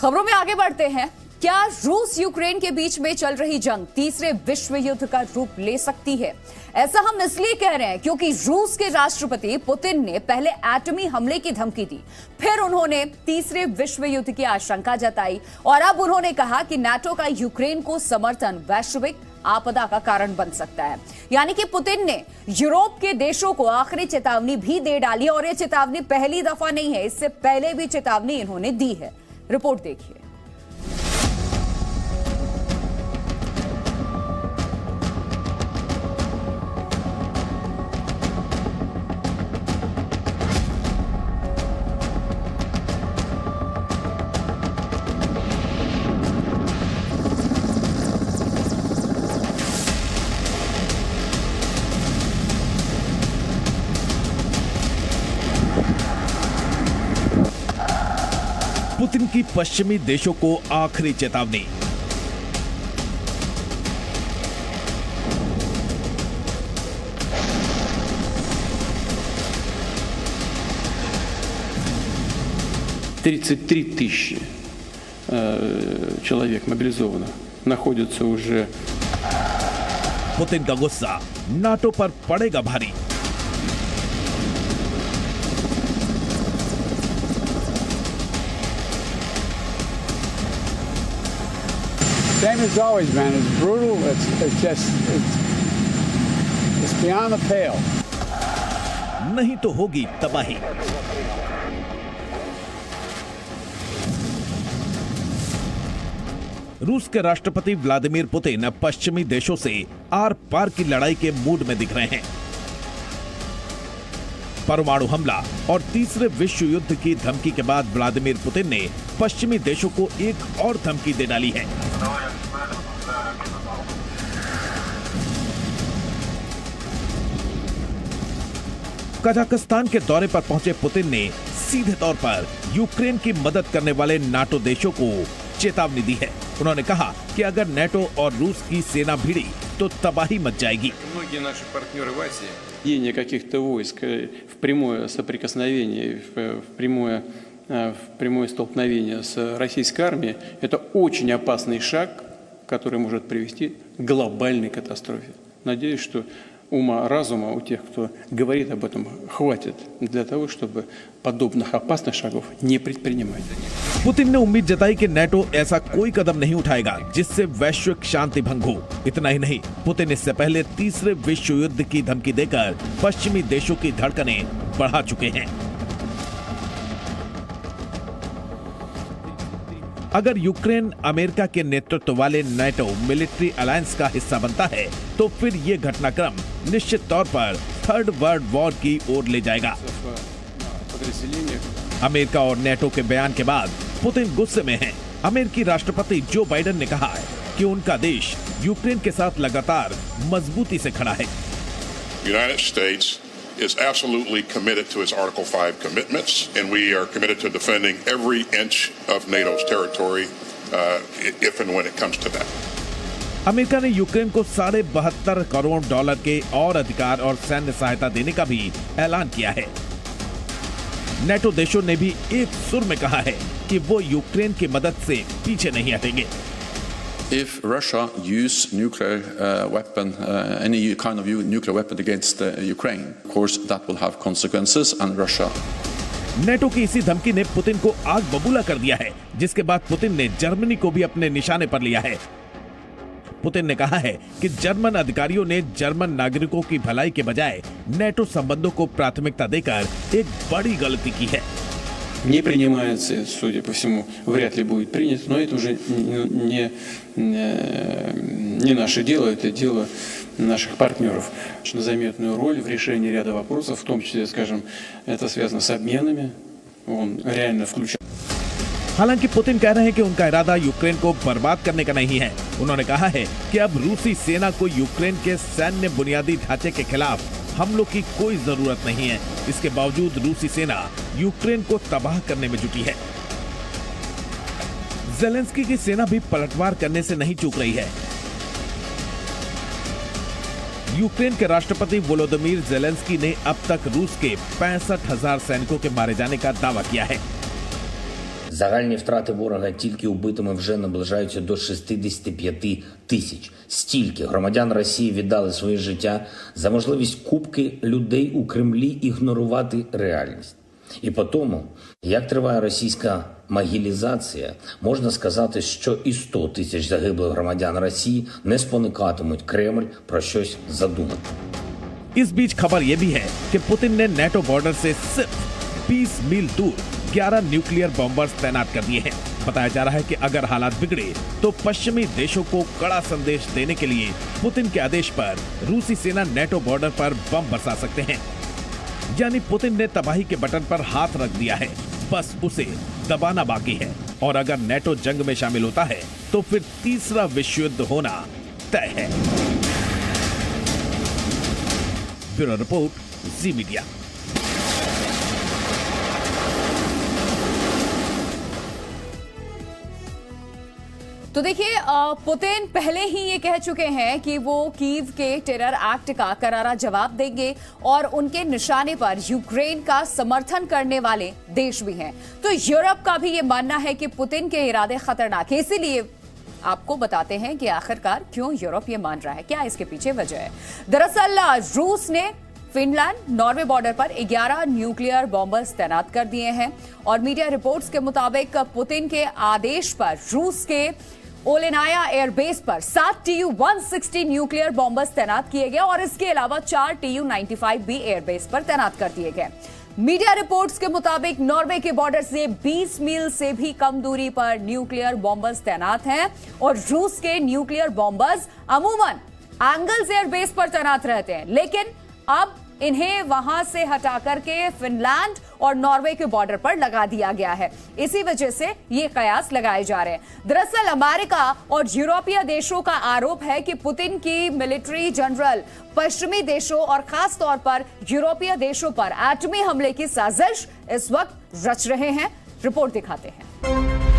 खबरों में आगे बढ़ते हैं। क्या रूस यूक्रेन के बीच में चल रही जंग तीसरे विश्व युद्ध का रूप ले सकती है? ऐसा हम इसलिए कह रहे हैं क्योंकि रूस के राष्ट्रपति पुतिन ने पहले एटमी हमले की धमकी दी, फिर उन्होंने तीसरे विश्व युद्ध की आशंका जताई और अब उन्होंने कहा कि नाटो का यूक्रेन को समर्थन वैश्विक आपदा का कारण बन सकता है। यानी कि पुतिन ने यूरोप के देशों को आखिरी चेतावनी भी दे डाली और ये चेतावनी पहली दफा नहीं है, इससे पहले भी चेतावनी इन्होंने दी है। रिपोर्ट देखिए। पुतिन की पश्चिमी देशों को आखिरी चेतावनी। человек мобилизовано находится уже। पुतिन का गुस्सा नाटो पर पड़ेगा भारी। Same as always, man. It's brutal. It's beyond the pale. नहीं तो होगी तबाही। रूस के राष्ट्रपति व्लादिमीर पुतिन अब पश्चिमी देशों से आर पार की लड़ाई के मूड में दिख रहे हैं। परमाणु हमला और तीसरे विश्व युद्ध की धमकी के बाद व्लादिमीर पुतिन ने पश्चिमी देशों को एक और धमकी दे डाली है। कजाकिस्तान के दौरे पर पहुंचे पुतिन ने सीधे तौर पर यूक्रेन की मदद करने वाले नाटो देशों को चेतावनी दी है। उन्होंने कहा कि अगर नाटो और रूस की सेना भिड़ी तो तबाही मच जाएगी। Введение каких-то войск в прямое соприкосновение, в прямое столкновение с российской армией – это очень опасный шаг, который может привести к глобальной катастрофе. Надеюсь, что ума-разума у тех, кто говорит об этом, хватит для того, чтобы подобных опасных шагов не предпринимать. पुतिन ने उम्मीद जताई कि नाटो ऐसा कोई कदम नहीं उठाएगा जिससे वैश्विक शांति भंग हो। इतना ही नहीं, पुतिन इससे पहले तीसरे विश्व युद्ध की धमकी देकर पश्चिमी देशों की धड़कनें बढ़ा चुके हैं। अगर यूक्रेन अमेरिका के नेतृत्व वाले नाटो मिलिट्री अलायंस का हिस्सा बनता है तो फिर ये घटनाक्रम निश्चित तौर पर थर्ड वर्ल्ड वॉर की ओर ले जाएगा। अमेरिका और नाटो के बयान के बाद पुतिन गुस्से में हैं। अमेरिकी राष्ट्रपति जो बाइडेन ने कहा है कि उनका देश यूक्रेन के साथ लगातार मजबूती से खड़ा है। United States is absolutely committed to its Article 5 commitments, and we are committed to defending every inch of NATO's territory if and when it comes to that. America ने यूक्रेन को $72 करोड़ के और अधिकार और सैन्य सहायता देने का भी ऐलान किया है। नाटो देशों ने भी एक सुर में कहा है कि वो यूक्रेन की मदद से पीछे नहीं हटेंगे। If Russia use nuclear weapon, any kind of nuclear weapon against Ukraine, of course that will have consequences, and Russia. NATO की इसी धमकी ने पुतिन को आग बबूला कर दिया है, जिसके बाद पुतिन ने जर्मनी को भी अपने निशाने पर लिया है। पुतिन ने कहा है कि जर्मन अधिकारियों ने जर्मन नागरिकों की भलाई के बजाय नाटो संबंधों को प्राथमिकता देकर एक बड़ी गलती की है। Не принимается, судя по всему, вряд ли будет принято, но это уже не наше дело, это дело наших партнеров. Заметную роль в решении ряда вопросов, в том числе, скажем, это связано с обменами, он реально включает. हालांकि पुतिन कह रहे हैं कि उनका इरादा यूक्रेन को बर्बाद करने का नहीं है। उन्होंने कहा है कि अब रूसी सेना को यूक्रेन के सैन्य बुनियादी ढांचे के खिलाफ हमलों की कोई जरूरत नहीं है। इसके बावजूद रूसी सेना यूक्रेन को तबाह करने में जुटी है। ज़ेलेंस्की की सेना भी पलटवार करने से नहीं चूक रही है। यूक्रेन के राष्ट्रपति वोलोदिमीर ज़ेलेंस्की ने अब तक रूस के 65,000 सैनिकों के मारे जाने का दावा किया है। Загальні втрати ворога тільки убитими вже наближаються до 65 тисяч. Стільки громадян Росії віддали своє життя за можливість купки людей у Кремлі ігнорувати реальність. І по тому, як триває російська могилізація, можна сказати, що і 100 тисяч загиблих громадян Росії не спонукатимуть Кремль про щось задумати. इस बीच खबर यह भी है कि पुतिन ने नेटो बॉर्डर से सिर्फ 20 मील दूर 11 न्यूक्लियर बॉम्बर्स तैनात कर दिए हैं। बताया जा रहा है कि अगर हालात बिगड़े तो पश्चिमी देशों को कड़ा संदेश देने के लिए पुतिन के आदेश पर रूसी सेना नेटो बॉर्डर पर बम बरसा सकते हैं। यानी पुतिन ने तबाही के बटन पर हाथ रख दिया है, बस उसे दबाना बाकी है। और अगर नेटो जंग में शामिल होता है तो फिर तीसरा विश्व युद्ध होना तय है। ब्यूरो रिपोर्ट, जी मीडिया। तो देखिए, पुतिन पहले ही ये कह चुके हैं कि वो कीव के टेरर एक्ट का करारा जवाब देंगे और उनके निशाने पर यूक्रेन का समर्थन करने वाले देश भी हैं। तो यूरोप का भी ये मानना है कि पुतिन के इरादे खतरनाक है। इसीलिए आपको बताते हैं कि आखिरकार क्यों यूरोप ये मान रहा है, क्या इसके पीछे वजह है। दरअसल रूस ने फिनलैंड नॉर्वे बॉर्डर पर 11 न्यूक्लियर बॉम्बर्स तैनात कर दिए हैं और मीडिया रिपोर्ट्स के मुताबिक पुतिन के आदेश पर रूस के ओलेनाया एयरबेस पर 7 Tu-160 न्यूक्लियर बॉम्बर्स तैनात किए गए और इसके अलावा 4 Tu-95 भी एयरबेस पर तैनात कर दिए गए। मीडिया रिपोर्ट्स के मुताबिक नॉर्वे के बॉर्डर से 20 मील से भी कम दूरी पर न्यूक्लियर बॉम्बर्स तैनात हैं और रूस के न्यूक्लियर बॉम्बर्स अमूमन एंगल्स एयरबेस पर तैनात रहते हैं, लेकिन अब इन्हें वहां से हटा करके फिनलैंड और नॉर्वे के बॉर्डर पर लगा दिया गया है। इसी वजह से ये कयास लगाए जा रहे हैं। दरअसल अमेरिका और यूरोपीय देशों का आरोप है कि पुतिन की मिलिट्री जनरल पश्चिमी देशों और खास तौर पर यूरोपीय देशों पर एटमी हमले की साजिश इस वक्त रच रहे हैं। रिपोर्ट दिखाते हैं।